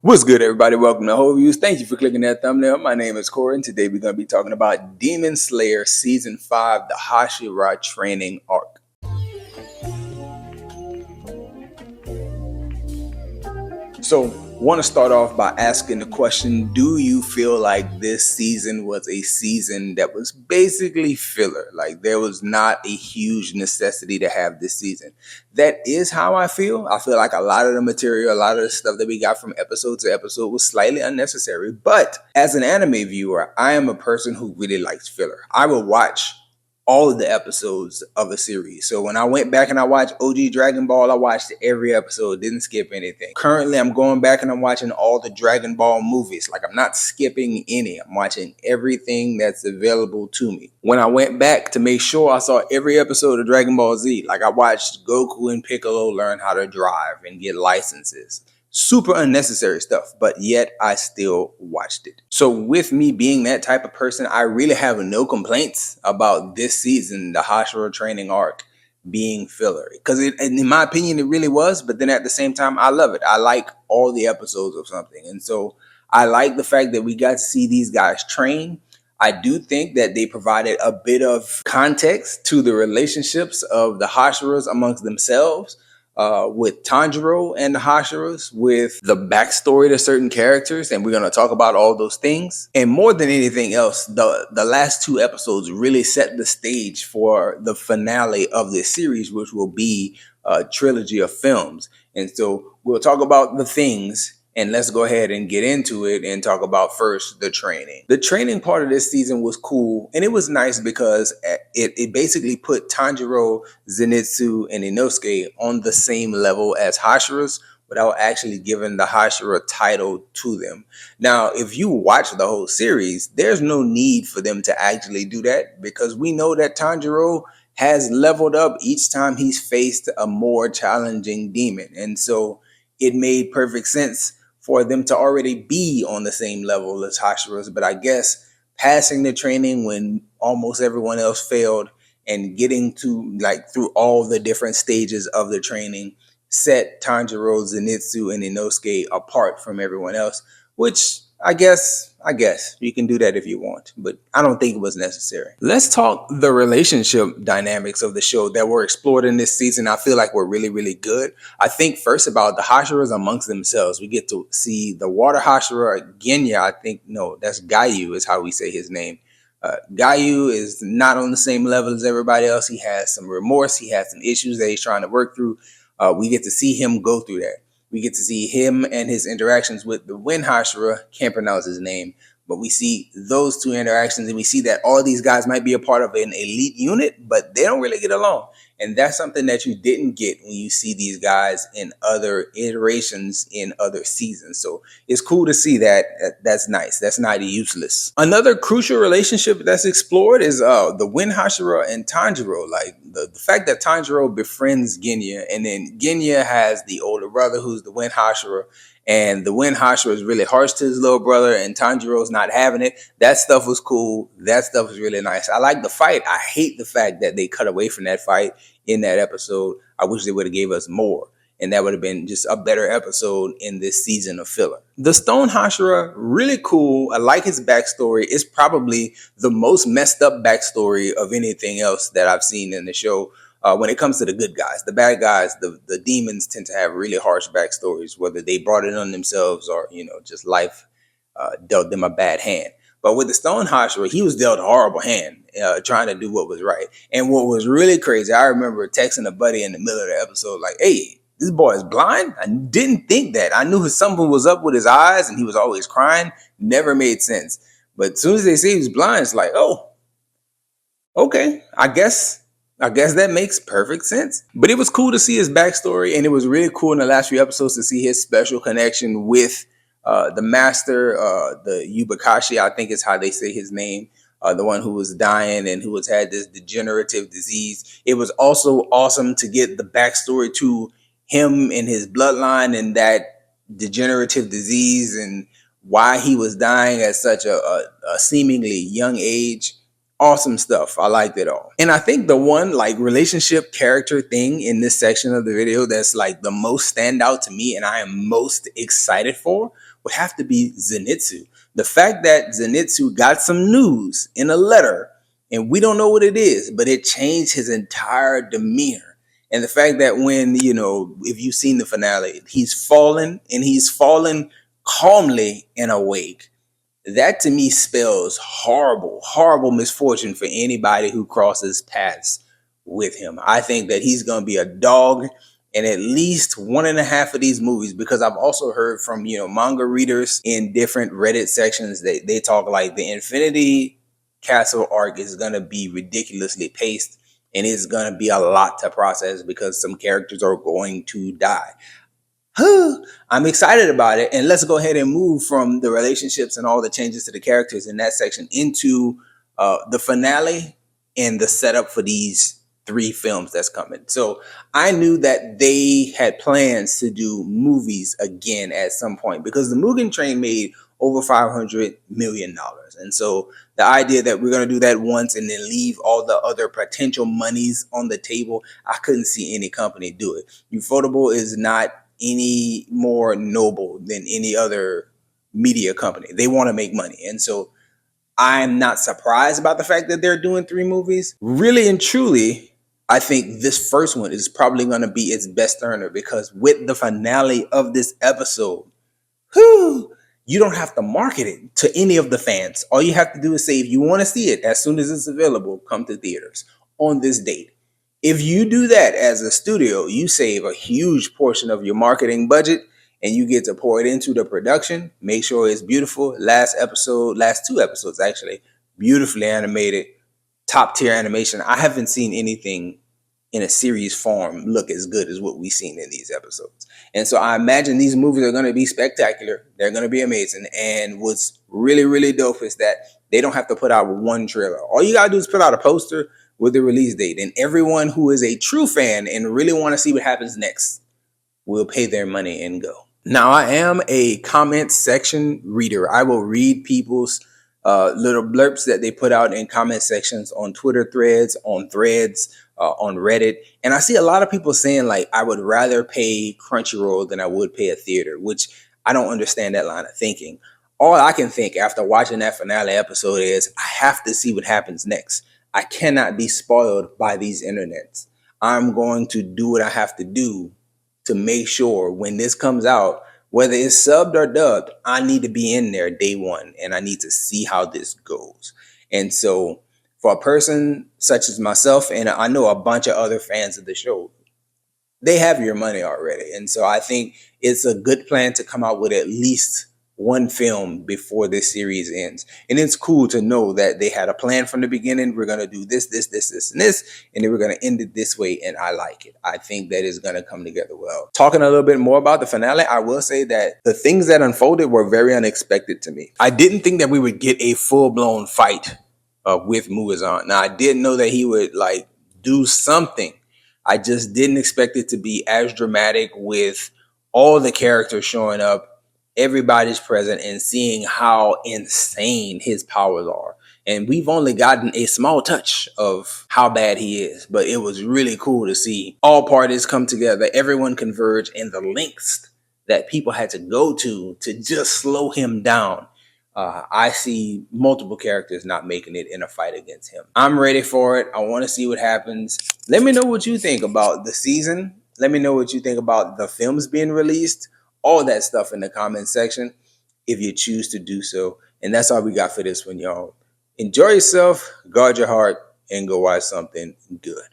What's good, everybody? Welcome to Whole Views. Thank you for clicking that thumbnail. My name is Corey, and today we're going to be talking about Demon Slayer Season 5, the Hashira Training Arc. So, want to start off by asking the question, do you feel like this season was a season that was basically filler? Like there was not a huge necessity to have this season. That is how I feel. I feel like a lot of the material, a lot of the stuff that we got from episode to episode was slightly unnecessary. But as an anime viewer, I am a person who really likes filler. I will watch all of the episodes of a series. So when I went back and I watched OG Dragon Ball, I watched every episode, didn't skip anything. Currently, I'm going back and I'm watching all the Dragon Ball movies. Like I'm not skipping any. I'm watching everything that's available to me. When I went back to make sure I saw every episode of Dragon Ball Z, like I watched Goku and Piccolo learn how to drive and get licenses. Super unnecessary stuff, but yet I still watched it. So with me being that type of person, I really have no complaints about this season, the Hashira training arc being filler. Because in my opinion, it really was. But then at the same time, I love it. I like all the episodes of something. And so I like the fact that we got to see these guys train. I do think that they provided a bit of context to the relationships of the Hashiras amongst themselves. With Tanjiro and the Hashiras, with the backstory to certain characters, and we're going to talk about all those things. And more than anything else, the last two episodes really set the stage for the finale of this series, which will be a trilogy of films. And so we'll talk about the things. And let's go ahead and get into it and talk about first the training. The training part of this season was cool, and it was nice because it basically put Tanjiro, Zenitsu, and Inosuke on the same level as Hashiras without actually giving the Hashira title to them. Now, if you watch the whole series, there's no need for them to actually do that because we know that Tanjiro has leveled up each time he's faced a more challenging demon. And so it made perfect sense for them to already be on the same level as Hashiras. But I guess passing the training when almost everyone else failed and getting to like through all the different stages of the training set Tanjiro, Zenitsu, and Inosuke apart from everyone else, which I guess you can do that if you want, but I don't think it was necessary. Let's talk the relationship dynamics of the show that were explored in this season. I feel like were really, really good. I think first about the Hashiras amongst themselves. We get to see the water Hashira, Genya, I think, no, that's Gayu is how we say his name. Gayu is not on the same level as everybody else. He has some remorse. He has some issues that he's trying to work through. We get to see him go through that. We get to see him and his interactions with the Wind Hashira. Can't pronounce his name, but we see those two interactions and we see that all these guys might be a part of an elite unit, but they don't really get along. And that's something that you didn't get when you see these guys in other iterations in other seasons. So it's cool to see that. That's nice. That's not useless. Another crucial relationship that's explored is the Wind Hashira and Tanjiro. Like the fact that Tanjiro befriends Genya, and then Genya has the older brother who's the Wind Hashira, and the Wind Hashira is really harsh to his little brother, and Tanjiro's not having it. That stuff was cool. That stuff was really nice. I like the fight. I hate the fact that they cut away from that fight in that episode. I wish they would have gave us more, and that would have been just a better episode in this season of filler. The Stone Hashira, really cool. I like his backstory. It's probably the most messed up backstory of anything else that I've seen in the show. When it comes to the good guys, the bad guys, the demons tend to have really harsh backstories, whether they brought it on themselves or, just life dealt them a bad hand. But with the Stone Hashira, he was dealt a horrible hand trying to do what was right. And what was really crazy, I remember texting a buddy in the middle of the episode like, hey, this boy is blind? I didn't think that. I knew something was up with his eyes and he was always crying. Never made sense. But as soon as they say he's blind, it's like, oh, okay, I guess that makes perfect sense. But it was cool to see his backstory, and it was really cool in the last few episodes to see his special connection with the master, the Yubakashi, I think is how they say his name, the one who was dying and who has had this degenerative disease. It was also awesome to get the backstory to him and his bloodline and that degenerative disease and why he was dying at such a seemingly young age. Awesome stuff. I liked it all. And I think the one like relationship character thing in this section of the video that's like the most standout to me and I am most excited for would have to be Zenitsu. The fact that Zenitsu got some news in a letter and we don't know what it is, but it changed his entire demeanor. And the fact that when, if you've seen the finale, he's fallen and he's fallen calmly and awake. That to me spells horrible, horrible misfortune for anybody who crosses paths with him. I think that he's going to be a dog in at least one and a half of these movies, because I've also heard from, manga readers in different Reddit sections that they talk like the Infinity Castle arc is going to be ridiculously paced and it's going to be a lot to process because some characters are going to die. I'm excited about it. And let's go ahead and move from the relationships and all the changes to the characters in that section into the finale and the setup for these 3 films that's coming. So I knew that they had plans to do movies again at some point because the Mugen Train made over $500 million. And so the idea that we're going to do that once and then leave all the other potential monies on the table, I couldn't see any company do it. Ufotable is not any more noble than any other media company. They want to make money. And so I'm not surprised about the fact that they're doing 3 movies. Really and truly, I think this first one is probably going to be its best earner because with the finale of this episode, you don't have to market it to any of the fans. All you have to do is say, if you want to see it, as soon as it's available, come to theaters on this date. If you do that as a studio, you save a huge portion of your marketing budget and you get to pour it into the production. Make sure it's beautiful. Last 2 episodes actually, beautifully animated, top tier animation. I haven't seen anything in a series form look as good as what we've seen in these episodes. And so I imagine these movies are going to be spectacular. They're going to be amazing. And what's really, really dope is that they don't have to put out one trailer. All you got to do is put out a poster with the release date. And everyone who is a true fan and really want to see what happens next will pay their money and go. Now, I am a comment section reader. I will read people's little blurbs that they put out in comment sections on Twitter threads, on Reddit. And I see a lot of people saying like, I would rather pay Crunchyroll than I would pay a theater, which I don't understand that line of thinking. All I can think after watching that finale episode is I have to see what happens next. I cannot be spoiled by these internets. I'm going to do what I have to do to make sure when this comes out, whether it's subbed or dubbed, I need to be in there day one and I need to see how this goes. And so for a person such as myself, and I know a bunch of other fans of the show, they have your money already. And so I think it's a good plan to come out with at least one film before this series ends. And it's cool to know that they had a plan from the beginning. We're going to do this, and this, and then we're going to end it this way. And I like it. I think that is going to come together well. Talking a little bit more about the finale, I will say that the things that unfolded were very unexpected to me. I didn't think that we would get a full-blown fight with Mugazan. Now, I didn't know that he would like do something. I just didn't expect it to be as dramatic with all the characters showing up, everybody's present, and seeing how insane his powers are. And we've only gotten a small touch of how bad he is, but it was really cool to see all parties come together, everyone converge, and the lengths that people had to go to just slow him down. I see multiple characters not making it in a fight against him. I'm ready for it. I want to see what happens. Let me know what you think about the season. Let me know what you think about the films being released. All that stuff in the comment section if you choose to do so. And that's all we got for this one, y'all. Enjoy yourself, guard your heart, and go watch something good.